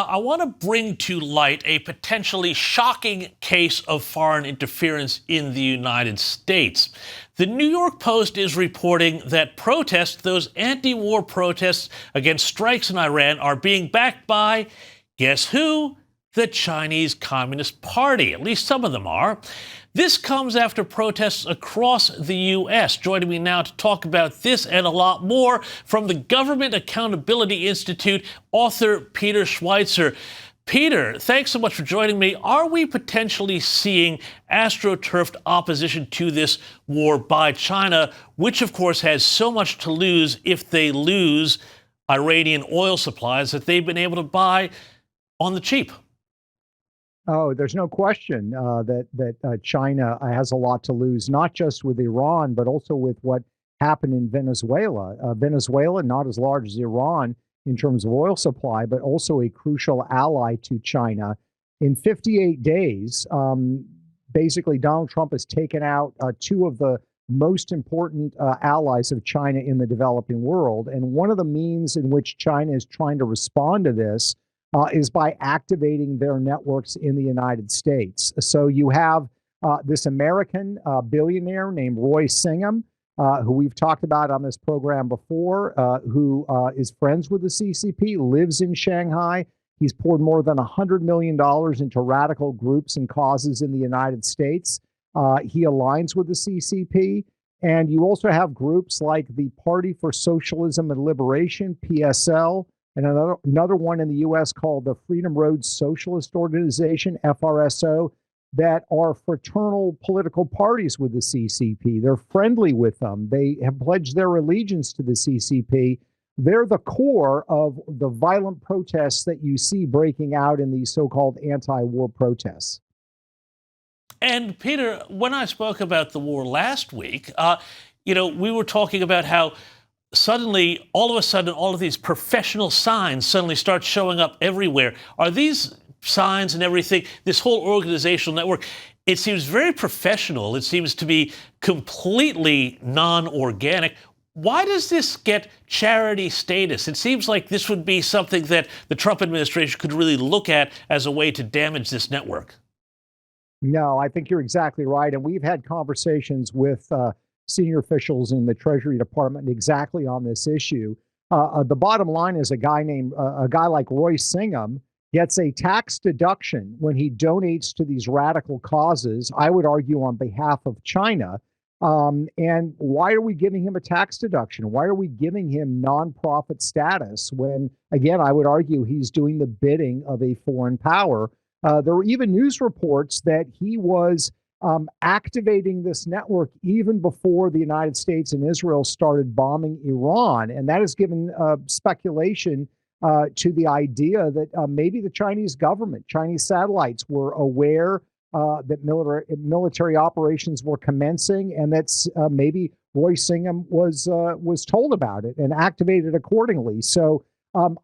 I want to bring to light a potentially shocking case of foreign interference in the United States. The New York Post is reporting that protests, those anti-war protests against strikes in Iran, are being backed by, guess who? The Chinese Communist Party. At least some of them are. This comes after protests across the U.S. Joining me now to talk about this and a lot more from the Government Accountability Institute, author Peter Schweizer. Peter, thanks so much for joining me. Are we potentially seeing astroturfed opposition to this war by China, which of course has so much to lose if they lose Iranian oil supplies that they've been able to buy on the cheap? Oh, there's no question that China has a lot to lose, not just with Iran, but also with what happened in Venezuela. Venezuela, not as large as Iran in terms of oil supply, but also a crucial ally to China. In 58 days, basically, Donald Trump has taken out two of the most important allies of China in the developing world. And one of the means in which China is trying to respond to this is by activating their networks in the United States. So you have this American billionaire named Roy Singham, who we've talked about on this program before, who is friends with the CCP, lives in Shanghai. He's poured more than $100 million into radical groups and causes in the United States. He aligns with the CCP. And you also have groups like the Party for Socialism and Liberation, PSL, and another one in the U.S. called the Freedom Road Socialist Organization, FRSO, that are fraternal political parties with the CCP. They're friendly with them. They have pledged their allegiance to the CCP. They're the core of the violent protests that you see breaking out in these so-called anti-war protests. And Peter, when I spoke about the war last week, we were talking about how suddenly, all of a sudden, all of these professional signs suddenly start showing up everywhere. Are these signs and everything, this whole organizational network, it seems very professional. It seems to be completely non-organic. Why does this get charity status? It seems like this would be something that the Trump administration could really look at as a way to damage this network. No, I think you're exactly right. And we've had conversations with senior officials in the Treasury Department exactly on this issue. The bottom line is a guy like Roy Singham gets a tax deduction when he donates to these radical causes, I would argue on behalf of China. And why are we giving him a tax deduction? Why are we giving him nonprofit status when, again, I would argue he's doing the bidding of a foreign power? There were even news reports that he was activating this network even before the United States and Israel started bombing Iran. And that has given speculation to the idea that maybe the Chinese government, Chinese satellites were aware that military operations were commencing, and that maybe Roy Singham was told about it and activated accordingly. So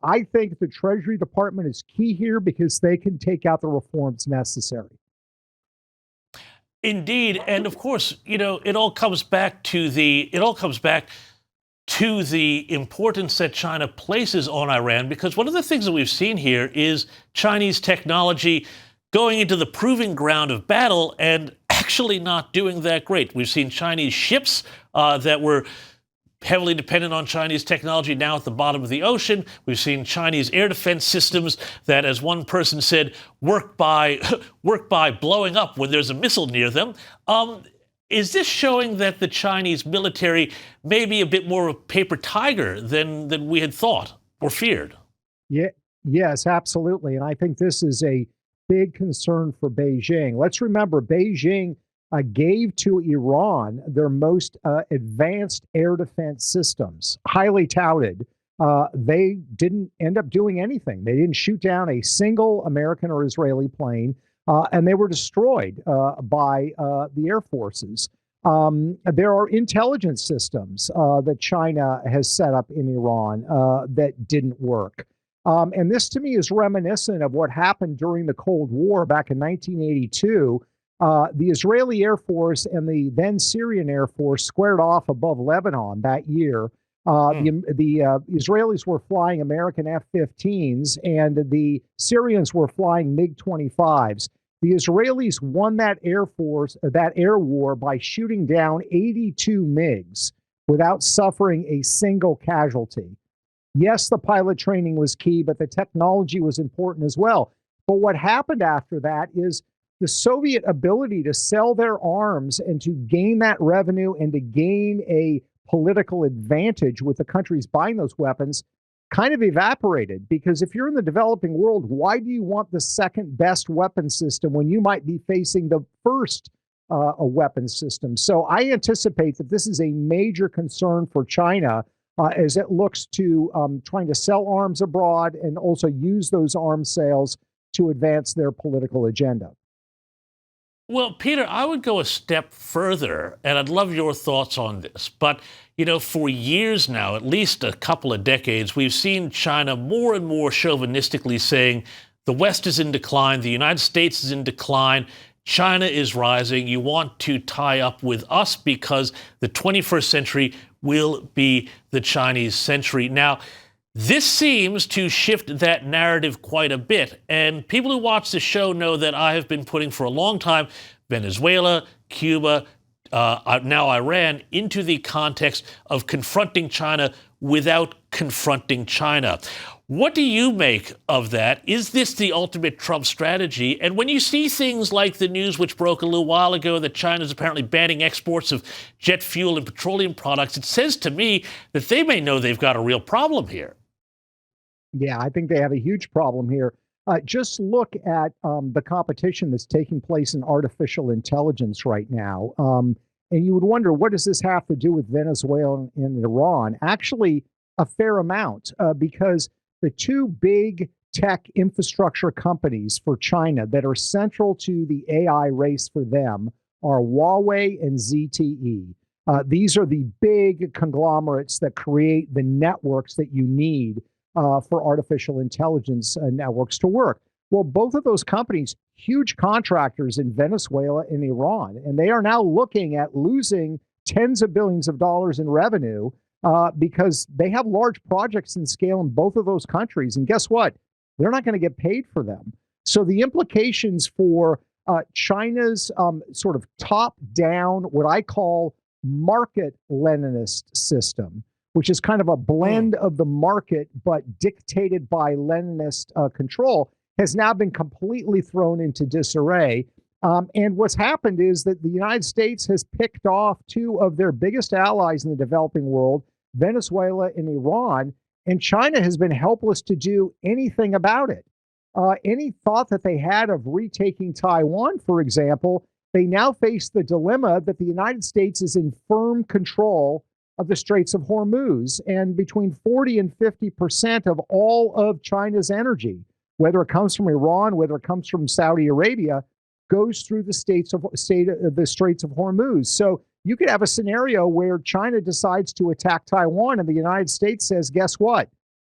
I think the Treasury Department is key here because they can take out the reforms necessary. Indeed, and of course, it all comes back to the importance that China places on Iran, because one of the things that we've seen here is Chinese technology going into the proving ground of battle and actually not doing that great. We've seen Chinese ships that were heavily dependent on Chinese technology now at the bottom of the ocean. We've seen Chinese air defense systems that, as one person said, work by blowing up when there's a missile near them. Is this showing that the Chinese military may be a bit more of a paper tiger than we had thought or feared? Yeah, yes, absolutely. And I think this is a big concern for Beijing. Let's remember, Beijing gave to Iran their most advanced air defense systems, highly touted. They didn't end up doing anything. They didn't shoot down a single American or Israeli plane, and they were destroyed by the air forces. There are intelligence systems that China has set up in Iran that didn't work. And this, to me, is reminiscent of what happened during the Cold War back in 1982. The Israeli Air Force and the then Syrian Air Force squared off above Lebanon that year. The Israelis were flying American F-15s, and the Syrians were flying MiG-25s. The Israelis won that air war by shooting down 82 MiGs without suffering a single casualty. Yes, the pilot training was key, but the technology was important as well. But what happened after that is the Soviet ability to sell their arms and to gain that revenue and to gain a political advantage with the countries buying those weapons kind of evaporated. Because if you're in the developing world, why do you want the second best weapon system when you might be facing the first a weapon system? So I anticipate that this is a major concern for China as it looks to trying to sell arms abroad and also use those arms sales to advance their political agenda. Well, Peter, I would go a step further, and I'd love your thoughts on this. But, for years now, at least a couple of decades, we've seen China more and more chauvinistically saying the West is in decline, the United States is in decline, China is rising. You want to tie up with us because the 21st century will be the Chinese century. Now, this seems to shift that narrative quite a bit. And people who watch the show know that I have been putting for a long time Venezuela, Cuba, now Iran into the context of confronting China without confronting China. What do you make of that? Is this the ultimate Trump strategy? And when you see things like the news which broke a little while ago that China is apparently banning exports of jet fuel and petroleum products, it says to me that they may know they've got a real problem here. Yeah, I think they have a huge problem here. Just look at the competition that's taking place in artificial intelligence right now. And you would wonder, what does this have to do with Venezuela and Iran? Actually, a fair amount, because the two big tech infrastructure companies for China that are central to the AI race for them are Huawei and ZTE. These are the big conglomerates that create the networks that you need for artificial intelligence networks to work. Well, both of those companies, huge contractors in Venezuela and Iran, and they are now looking at losing tens of billions of dollars in revenue because they have large projects in scale in both of those countries. And guess what? They're not going to get paid for them. So the implications for China's sort of top-down, what I call market Leninist system, which is kind of a blend of the market, but dictated by Leninist control, has now been completely thrown into disarray. And what's happened is that the United States has picked off two of their biggest allies in the developing world, Venezuela and Iran, and China has been helpless to do anything about it. Any thought that they had of retaking Taiwan, for example, they now face the dilemma that the United States is in firm control of the Straits of Hormuz, and between 40 and 50% of all of China's energy, whether it comes from Iran, whether it comes from Saudi Arabia, goes through the Straits of Hormuz. So you could have a scenario where China decides to attack Taiwan, and the United States says, guess what?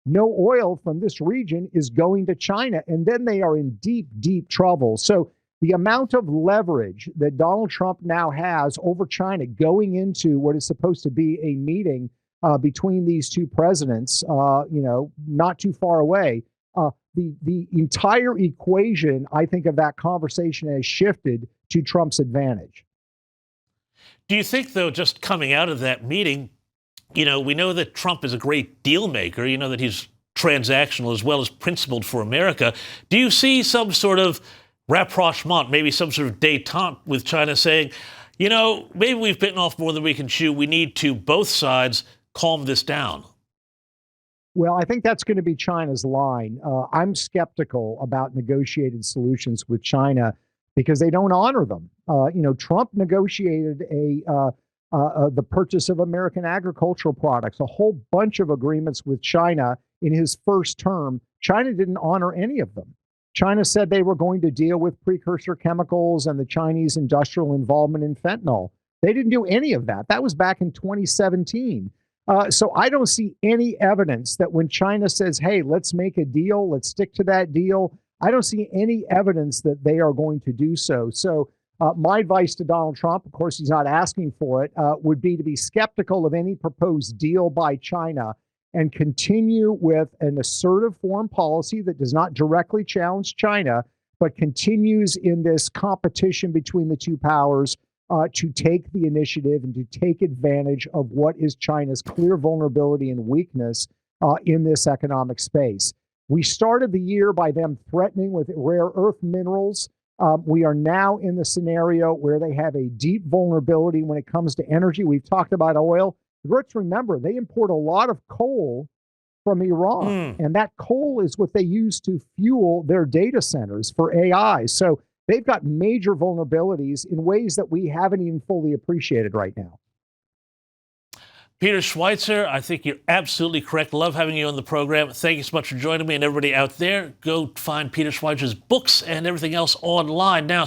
No oil from this region is going to China, and then they are in deep, deep trouble. So the amount of leverage that Donald Trump now has over China going into what is supposed to be a meeting between these two presidents, not too far away, the entire equation, I think, of that conversation has shifted to Trump's advantage. Do you think, though, just coming out of that meeting, we know that Trump is a great deal maker, that he's transactional as well as principled for America. Do you see some sort of rapprochement, maybe some sort of détente with China saying, maybe we've bitten off more than we can chew. We need to, both sides, calm this down? Well, I think that's going to be China's line. I'm skeptical about negotiated solutions with China because they don't honor them. Trump negotiated the purchase of American agricultural products, a whole bunch of agreements with China in his first term. China didn't honor any of them. China said they were going to deal with precursor chemicals and the Chinese industrial involvement in fentanyl. They didn't do any of that. That was back in 2017. So I don't see any evidence that when China says, hey, let's make a deal, let's stick to that deal, I don't see any evidence that they are going to do so. So My advice to Donald Trump, of course, he's not asking for it, would be to be skeptical of any proposed deal by China and continue with an assertive foreign policy that does not directly challenge China, but continues in this competition between the two powers to take the initiative and to take advantage of what is China's clear vulnerability and weakness in this economic space. We started the year by them threatening with rare earth minerals. We are now in the scenario where they have a deep vulnerability when it comes to energy. We've talked about oil. Let's remember, they import a lot of coal from Iran, and that coal is what they use to fuel their data centers for AI. So they've got major vulnerabilities in ways that we haven't even fully appreciated right now. Peter Schweizer, I think you're absolutely correct. Love having you on the program. Thank you so much for joining me, and everybody out there, go find Peter Schweizer's books and everything else online. Now,